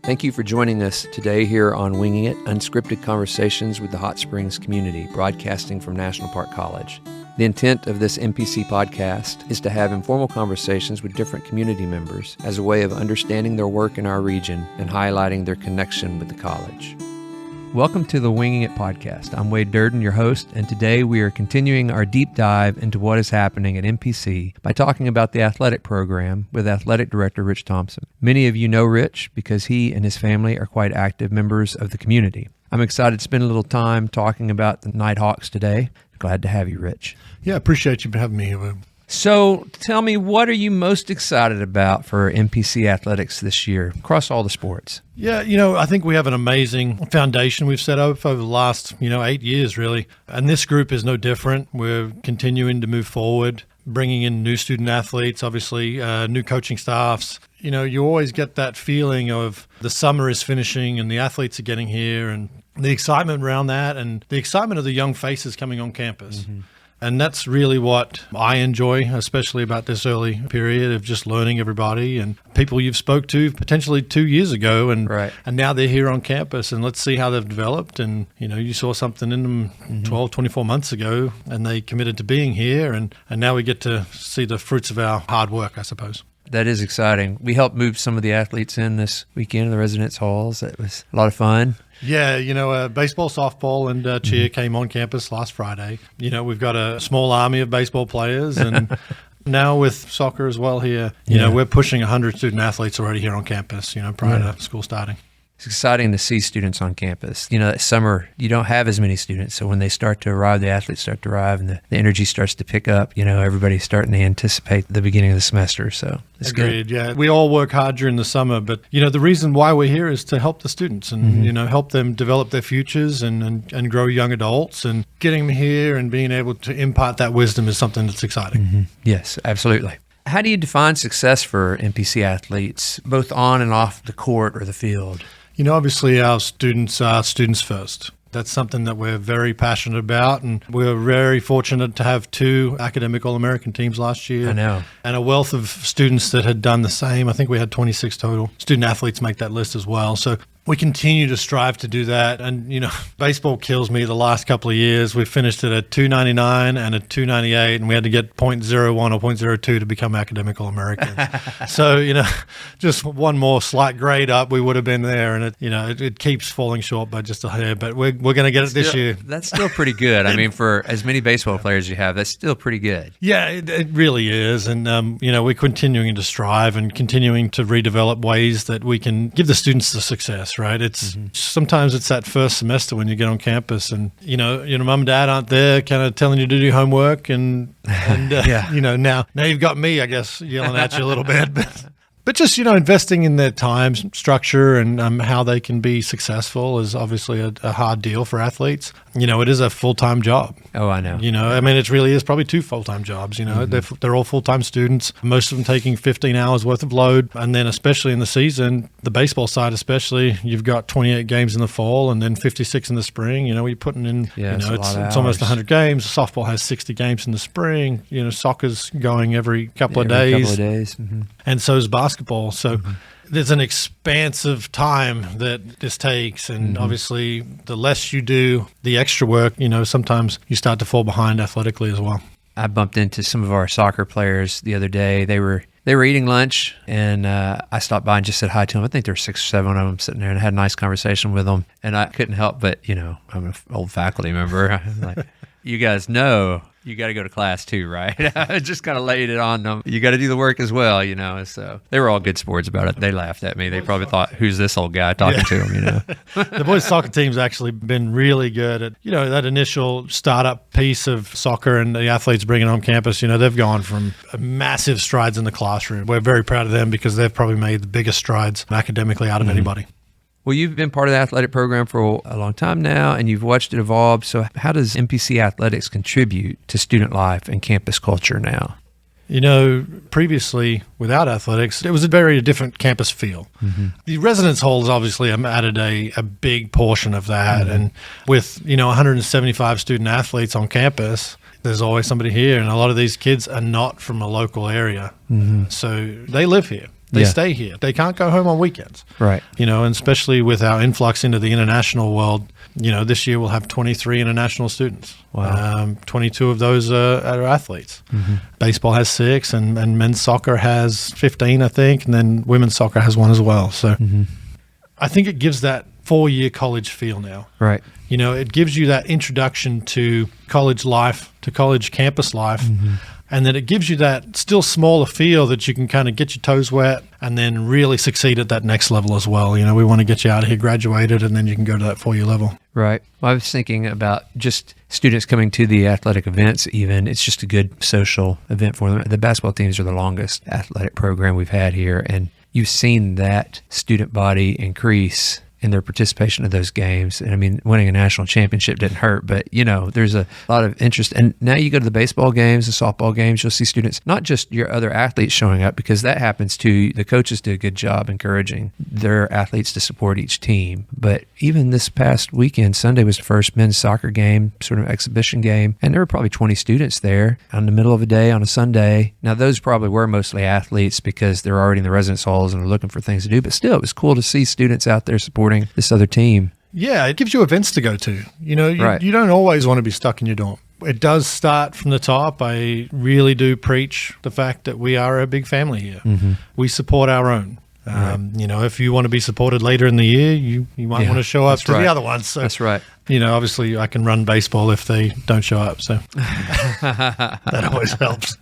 Thank you for joining us today here on Winging It, Unscripted Conversations with the Hot Springs community, broadcasting from National Park College. The intent of this NPC podcast is to have informal conversations with different community members as a way of understanding their work in our region and highlighting their connection with the college. Welcome to the Winging It podcast. I'm Wade Derden, your host, and today we are continuing our deep dive into what is happening at NPC by talking about the athletic program with Athletic Director Rich Thompson. Many of you know Rich because he and his family are quite active members of the community. I'm excited to spend a little time talking about the Nighthawks today. Glad to have you, Rich. Yeah, appreciate you having me here. So tell me, what are you most excited about for NPC Athletics this year across all the sports? Yeah, I think we have an amazing foundation we've set up over the last, 8 years, really. And this group is no different. We're continuing to move forward, bringing in new student athletes, obviously, new coaching staffs. You always get that feeling of the summer is finishing and the athletes are getting here and the excitement around that and the excitement of the young faces coming on campus. Mm-hmm. And that's really what I enjoy, especially about this early period of just learning everybody and people you've spoke to potentially 2 years ago. And now they're here on campus and let's see how they've developed. And, you saw something in them 12, 24 months ago and they committed to being here. And now we get to see the fruits of our hard work, I suppose. That is exciting. We helped move some of the athletes in this weekend in the residence halls. It was a lot of fun. Yeah, baseball, softball, and cheer came on campus last Friday. We've got a small army of baseball players, and now with soccer as well here, we're pushing 100 student athletes already here on campus, prior to school starting. It's exciting to see students on campus. That summer, you don't have as many students. So when they start to arrive, the athletes start to arrive and the energy starts to pick up. Everybody's starting to anticipate the beginning of the semester. So it's Agreed, good. Yeah. We all work hard during the summer, but, the reason why we're here is to help the students and, help them develop their futures and grow young adults. And getting them here and being able to impart that wisdom is something that's exciting. Mm-hmm. Yes, absolutely. How do you define success for NPC athletes, both on and off the court or the field? Obviously our students are students first. That's something that we're very passionate about, and we're very fortunate to have 2 academic All-American teams last year. I know. And a wealth of students that had done the same. I think we had 26 total student athletes make that list as well. So we continue to strive to do that. And, baseball kills me the last couple of years. We finished at a 299 and a 298, and we had to get 0.01 or 0.02 to become academic All-Americans. So, just one more slight grade up, we would have been there. And, it keeps falling short by just a hair, but we're going to get it this year. That's still pretty good. I mean, for as many baseball players you have, that's still pretty good. Yeah, it really is. And, we're continuing to strive and continuing to redevelop ways that we can give the students the success, right? It's sometimes it's that first semester when you get on campus and, your mom and dad aren't there kind of telling you to do homework and now you've got me, I guess, yelling at you a little bit, but just, investing in their time structure and how they can be successful is obviously a hard deal for athletes. It is a full-time job. Oh, I know. It really is probably 2 full-time jobs. They're all full-time students, most of them taking 15 hours worth of load. And then especially in the season, the baseball side especially, you've got 28 games in the fall and then 56 in the spring. You're putting in, it's almost 100 games. Softball has 60 games in the spring. Soccer's going every couple of days. Mm-hmm. And so is basketball. So there's an expansive time that this takes. And obviously, the less you do, the extra work, sometimes you start to fall behind athletically as well. I bumped into some of our soccer players the other day. They were eating lunch, and I stopped by and just said hi to them. I think there were 6 or 7 of them sitting there, and I had a nice conversation with them. And I couldn't help but, I'm an old faculty member. I'm like, you guys know you got to go to class too, right? I just kind of laid it on them. You got to do the work as well, So they were all good sports about it. They laughed at me. They probably thought, who's this old guy talking to them, The boys soccer team's actually been really good at, that initial startup piece of soccer and the athletes bringing on campus. They've gone from massive strides in the classroom. We're very proud of them because they've probably made the biggest strides academically out of anybody. Well, you've been part of the athletic program for a long time now, and you've watched it evolve. So how does NPC Athletics contribute to student life and campus culture now? Previously, without athletics, it was a very different campus feel. Mm-hmm. The residence halls obviously added a big portion of that. Mm-hmm. And with, 175 student athletes on campus, there's always somebody here. And a lot of these kids are not from a local area. Mm-hmm. So they live here. They stay here. They can't go home on weekends. Right. And especially with our influx into the international world, this year we'll have 23 international students. Wow. 22 of those are athletes. Baseball has 6, and men's soccer has 15, I think, and then women's soccer has 1 as well. So I think it gives that 4-year college feel now. Right. It gives you that introduction to college life, to college campus life, and then it gives you that still smaller feel that you can kind of get your toes wet and then really succeed at that next level as well. We want to get you out of here graduated, and then you can go to that 4-year level. Right. Well, I was thinking about just students coming to the athletic events even. It's just a good social event for them. The basketball teams are the longest athletic program we've had here, and you've seen that student body increase in their participation of those games. And I mean, winning a national championship didn't hurt, but there's a lot of interest. And now you go to the baseball games, the softball games, you'll see students, not just your other athletes showing up, because that happens too. The coaches do a good job encouraging their athletes to support each team. But even this past weekend, Sunday was the first men's soccer game, sort of exhibition game, and there were probably 20 students there in the middle of a day on a Sunday. Now, those probably were mostly athletes because they're already in the residence halls and are looking for things to do, but still, it was cool to see students out there supporting this other team. Yeah, it gives you events to go to. You Right. you don't always want to be stuck in your dorm. It does start from the top. I really do preach the fact that we are a big family here. We support our own. If you want to be supported later in the year, you might want to show up to the other ones. So, that's right. Obviously I can run baseball if they don't show up. So that always helps.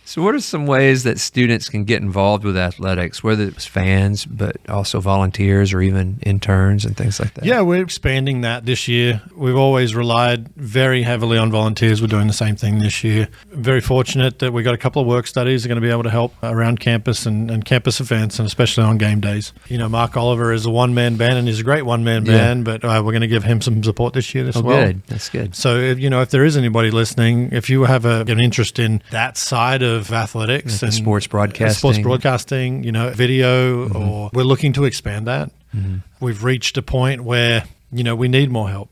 So what are some ways that students can get involved with athletics, whether it's fans, but also volunteers or even interns and things like that? Yeah, we're expanding that this year. We've always relied very heavily on volunteers. We're doing the same thing this year. Very fortunate that we got a couple of work studies that are going to be able to help around campus and campus events, and especially on game days. Mark Oliver is a one-man band, and he's a great one-man band, but we're going to give him some support this year as well. Good. That's good. So, if there is anybody listening, if you have an interest in that side of athletics and sports broadcasting, video, or we're looking to expand that. We've reached a point where, we need more help.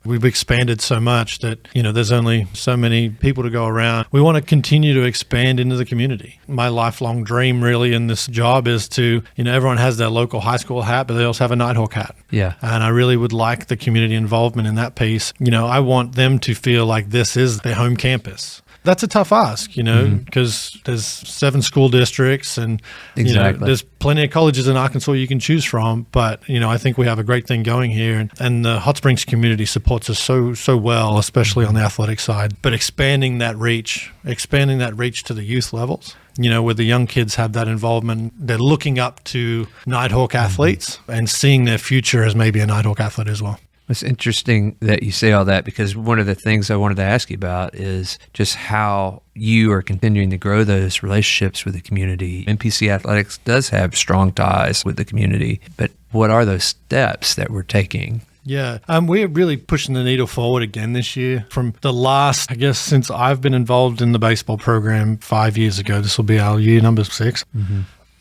We've expanded so much that, there's only so many people to go around. We want to continue to expand into the community. My lifelong dream really in this job is to, everyone has their local high school hat, but they also have a Nighthawk hat. Yeah. And I really would like the community involvement in that piece. I want them to feel like this is their home campus. That's a tough ask, because there's 7 school districts and there's plenty of colleges in Arkansas you can choose from. But, I think we have a great thing going here. And the Hot Springs community supports us so well, especially on the athletic side. But expanding that reach to the youth levels, where the young kids have that involvement. They're looking up to Nighthawk athletes and seeing their future as maybe a Nighthawk athlete as well. It's interesting that you say all that, because one of the things I wanted to ask you about is just how you are continuing to grow those relationships with the community. NPC Athletics does have strong ties with the community, but what are those steps that we're taking? Yeah, we're really pushing the needle forward again this year. From the last, since I've been involved in the baseball program 5 years ago, this will be our year number 6.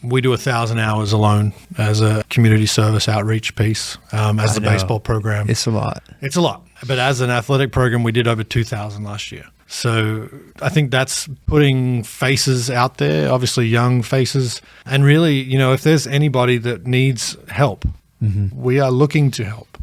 We do 1,000 hours alone as a community service outreach piece as the baseball program. It's a lot. It's a lot. But as an athletic program, we did over 2,000 last year. So I think that's putting faces out there, obviously young faces. And really, if there's anybody that needs help, we are looking to help.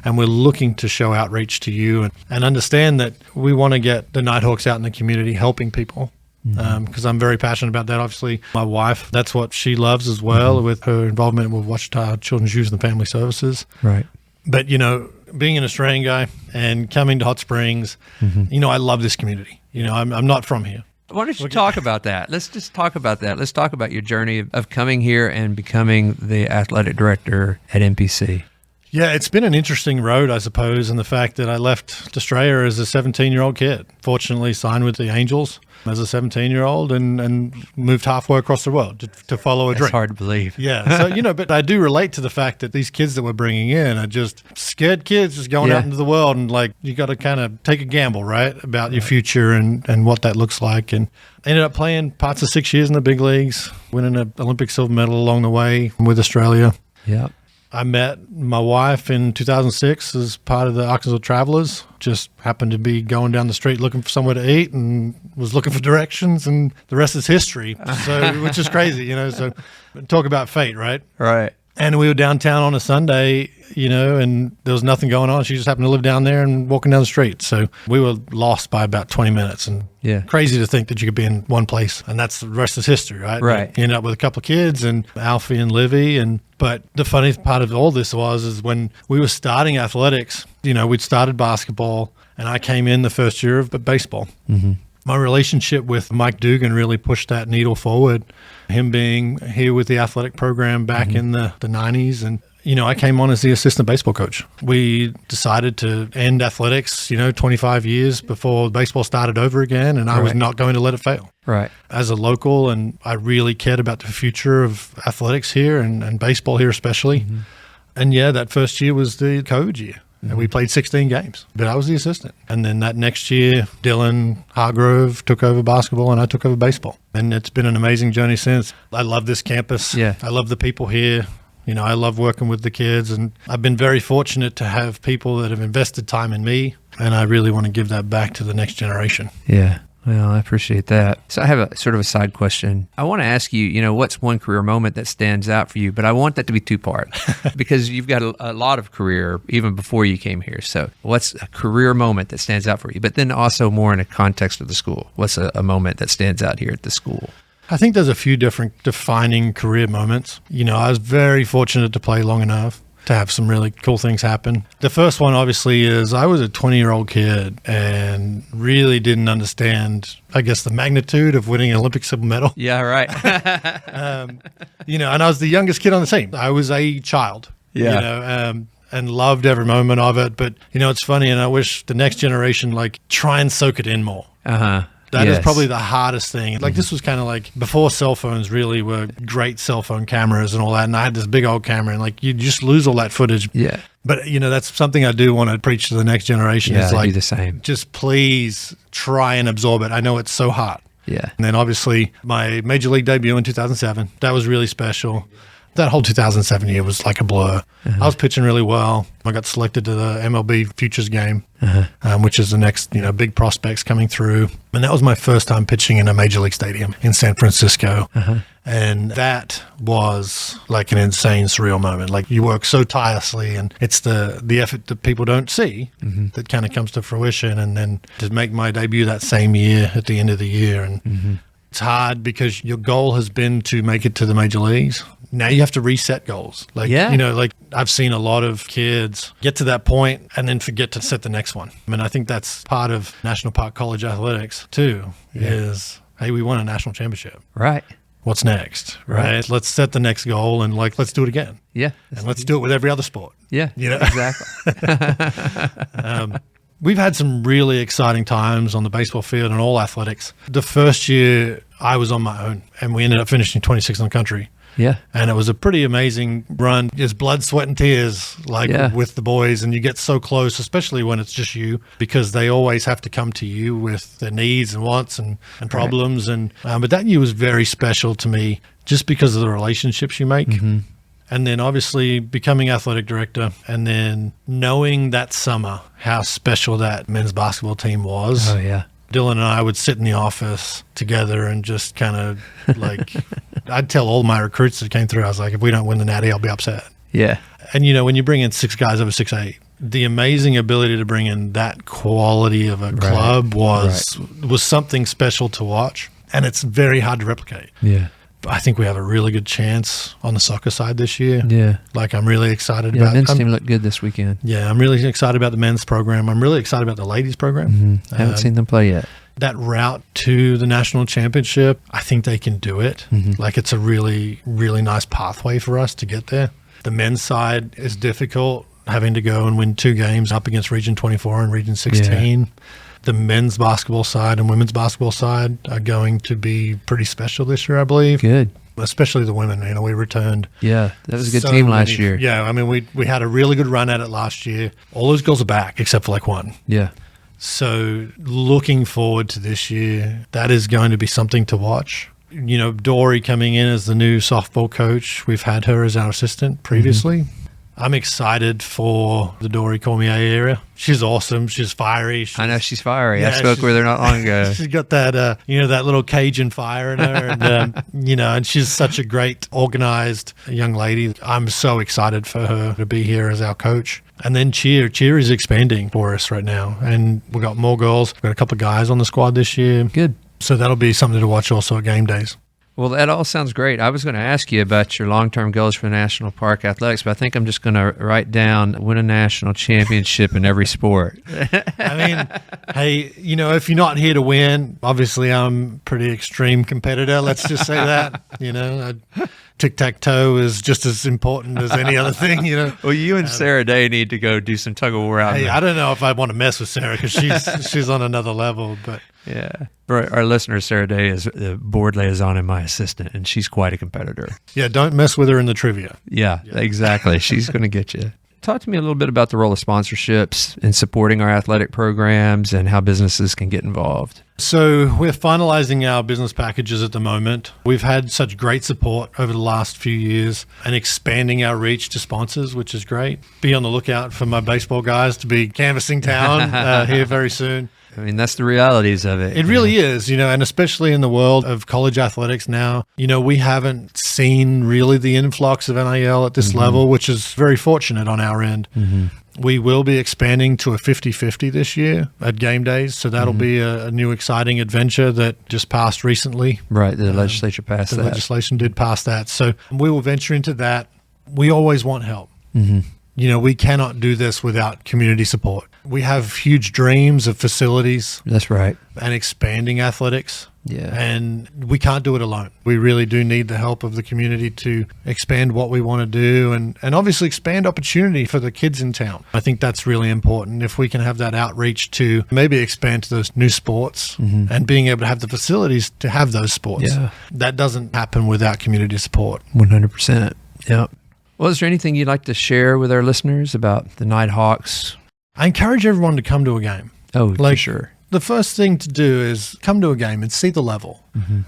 And we're looking to show outreach to you and understand that we want to get the Nighthawks out in the community helping people. Because I'm very passionate about that. Obviously, my wife, that's what she loves as well, with her involvement with Ouachita Children's Youth and Family Services. Right. But, being an Australian guy and coming to Hot Springs, I love this community. I'm not from here. Why don't you talk about that? Let's just talk about that. Let's talk about your journey of coming here and becoming the athletic director at NPC. Yeah, it's been an interesting road, I suppose, in the fact that I left Australia as a 17-year-old kid. Fortunately, signed with the Angels as a 17-year-old and moved halfway across the world to follow a dream. It's hard to believe. Yeah. So, but I do relate to the fact that these kids that we're bringing in are just scared kids just going out into the world, and you got to kind of take a gamble, right, about your future and what that looks like. And I ended up playing parts of 6 years in the big leagues, winning an Olympic silver medal along the way with Australia. Yeah. I met my wife in 2006 as part of the Arkansas Travelers. Just happened to be going down the street looking for somewhere to eat and was looking for directions, and the rest is history. So, which is crazy, So talk about fate, right? Right. And we were downtown on a Sunday, and there was nothing going on. She just happened to live down there and walking down the street. So we were lost by about 20 minutes. And crazy to think that you could be in one place, and that's the rest is history, right? Right. You end up with a couple of kids and Alfie and Livy. But the funny part of all this is when we were starting athletics, we'd started basketball, and I came in the first year of baseball. Mm-hmm. My relationship with Mike Dugan really pushed that needle forward, him being here with the athletic program back in the 90s. And, I came on as the assistant baseball coach. We decided to end athletics, 25 years before baseball started over again, and I was not going to let it fail. Right. As a local, and I really cared about the future of athletics here and baseball here especially. Mm-hmm. And that first year was the COVID year. And we played 16 games, but I was the assistant. And then that next year, Dylan Hargrove took over basketball and I took over baseball. And it's been an amazing journey since. I love this campus. Yeah. I love the people here. I love working with the kids. And I've been very fortunate to have people that have invested time in me. And I really want to give that back to the next generation. Yeah. Well, I appreciate that. So I have a sort of a side question. I want to ask you, what's one career moment that stands out for you? But I want that to be two-part because you've got a lot of career even before you came here. So what's a career moment that stands out for you? But then also more in a context of the school. What's a moment that stands out here at the school? I think there's a few different defining career moments. I was very fortunate to play long enough to have some really cool things happen. The first one, obviously, is I was a 20-year-old kid and really didn't understand, I guess, the magnitude of winning an Olympic silver medal. Yeah, right. And I was the youngest kid on the team. I was a child, and loved every moment of it. But, it's funny, and I wish the next generation, try and soak it in more. Uh-huh. That is probably the hardest thing. This was kind of before cell phones really were great cell phone cameras and all that. And I had this big old camera and you just lose all that footage. Yeah. But, that's something I do want to preach to the next generation. Yeah, I do the same. Just please try and absorb it. I know it's so hard. Yeah. And then obviously my major league debut in 2007, that was really special. That whole 2007 year was like a blur. I was pitching really well. I got selected to the MLB Futures game, which is the next, big prospects coming through. And that was my first time pitching in a major league stadium in San Francisco. And that was like an insane, surreal moment. You work so tirelessly, and it's the effort that people don't see that kind of comes to fruition. And then to make my debut that same year at the end of the year. And it's hard because your goal has been to make it to the major leagues. Now you have to reset goals. I've seen a lot of kids get to that point and then forget to set the next one. I think that's part of National Park College athletics too, is, hey, we won a national championship. Right. What's next? Right. Let's set the next goal and let's do it again. Yeah. And let's do it with every other sport. Yeah. Exactly. We've had some really exciting times on the baseball field and all athletics. The first year I was on my own and we ended up finishing 26th in the country. Yeah. And it was a pretty amazing run. Just blood, sweat, and tears, with the boys. And you get so close, especially when it's just you, because they always have to come to you with their needs and wants and problems. Right. But that year was very special to me just because of the relationships you make. And then obviously becoming athletic director and then knowing that summer how special that men's basketball team was. Oh, yeah. Dylan and I would sit in the office together and just kind of I'd tell all my recruits that came through, I was like, if we don't win the Natty, I'll be upset. Yeah. And, when you bring in 6 guys over 6'8", the amazing ability to bring in that quality of a club was something special to watch. And it's very hard to replicate. Yeah. I think we have a really good chance on the soccer side this year. Yeah. I'm really excited about it. The men's team looked good this weekend. Yeah, I'm really excited about the men's program. I'm really excited about the ladies program. I haven't seen them play yet. That route to the national championship, I think they can do it. It's a really, really nice pathway for us to get there. The men's side is difficult, having to go and win 2 games up against Region 24 and Region 16. Yeah. The men's basketball side and women's basketball side are going to be pretty special this year, I believe. Good. Especially the women. We returned. Yeah, that was a good team last year. Yeah, we had a really good run at it last year. All those girls are back except for one. Yeah. So looking forward to this year, that is going to be something to watch. Dory coming in as the new softball coach, we've had her as our assistant previously. I'm excited for the Dory Cormier area. She's awesome. She's fiery. I know she's fiery. Yeah, I spoke with her not long ago. She's got that, that little Cajun fire in her. And, and she's such a great, organized young lady. I'm so excited for her to be here as our coach. And then cheer is expanding for us right now. And we've got more girls. We've got a couple of guys on the squad this year. Good. So that'll be something to watch also at game days. Well, that all sounds great. I was going to ask you about your long-term goals for National Park Athletics, but I think I'm just going to write down win a national championship in every sport. I mean, hey, if you're not here to win, obviously I'm a pretty extreme competitor. Let's just say that, tic-tac-toe is just as important as any other thing, Well, you and Sarah Day need to go do some tug-of-war out Hey, there. I don't know if I want to mess with Sarah because she's on another level, but... Yeah. For our listeners, Sarah Day is the board liaison and my assistant, and she's quite a competitor. Yeah, don't mess with her in the trivia. Yeah. Exactly. She's going to get you. Talk to me a little bit about the role of sponsorships in supporting our athletic programs and how businesses can get involved. So we're finalizing our business packages at the moment. We've had such great support over the last few years and expanding our reach to sponsors, which is great. Be on the lookout for my baseball guys to be canvassing town here very soon. I mean, that's the realities of it. It really is, and especially in the world of college athletics now, we haven't seen really the influx of NIL at this level, which is very fortunate on our end. We will be expanding to a 50-50 this year at game days, so that'll be a new exciting adventure that just passed recently. Right, the legislature passed that. The legislation did pass that, so we will venture into that. We always want help. We cannot do this without community support. We have huge dreams of facilities. That's right. And expanding athletics. Yeah. And we can't do it alone. We really do need the help of the community to expand what we want to do and obviously expand opportunity for the kids in town. I think that's really important. If we can have that outreach to maybe expand to those new sports and being able to have the facilities to have those sports. Yeah. That doesn't happen without community support. 100%. Yep. Well, is there anything you'd like to share with our listeners about the Nighthawks? I encourage everyone to come to a game. Oh, for sure. The first thing to do is come to a game and see the level.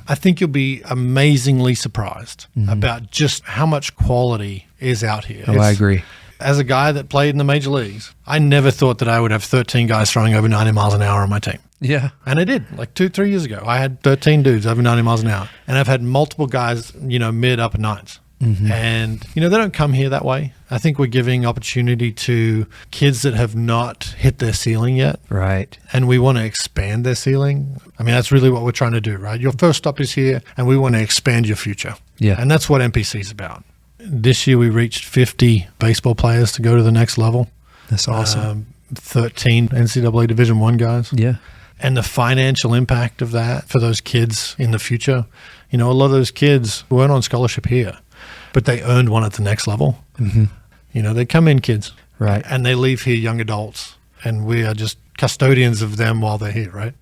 I think you'll be amazingly surprised about just how much quality is out here. Oh, I agree. As a guy that played in the major leagues, I never thought that I would have 13 guys throwing over 90 miles an hour on my team. Yeah. And I did. Like 2-3 years ago, I had 13 dudes over 90 miles an hour. And I've had multiple guys, mid, upper nines. And, they don't come here that way. I think we're giving opportunity to kids that have not hit their ceiling yet. Right. And we want to expand their ceiling. I mean, that's really what we're trying to do, right? Your first stop is here, and we want to expand your future. Yeah. And that's what NPC is about. This year, we reached 50 baseball players to go to the next level. That's awesome. 13 NCAA Division I guys. Yeah. And the financial impact of that for those kids in the future. A lot of those kids weren't on scholarship here, but they earned one at the next level. They come in kids. Right. And they leave here young adults. And we are just custodians of them while they're here, right?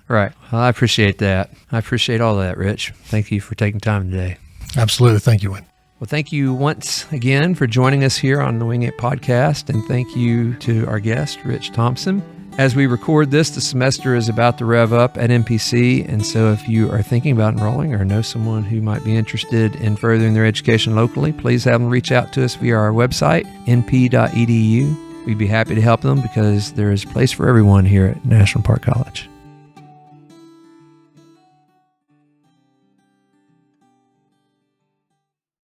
Right. Well, I appreciate that. I appreciate all that, Rich. Thank you for taking time today. Absolutely. Thank you, Wayne. Well, thank you once again for joining us here on the Wing It podcast. And thank you to our guest, Rich Thompson. As we record this, the semester is about to rev up at NPC, and so if you are thinking about enrolling or know someone who might be interested in furthering their education locally, please have them reach out to us via our website, np.edu. We'd be happy to help them because there is a place for everyone here at National Park College.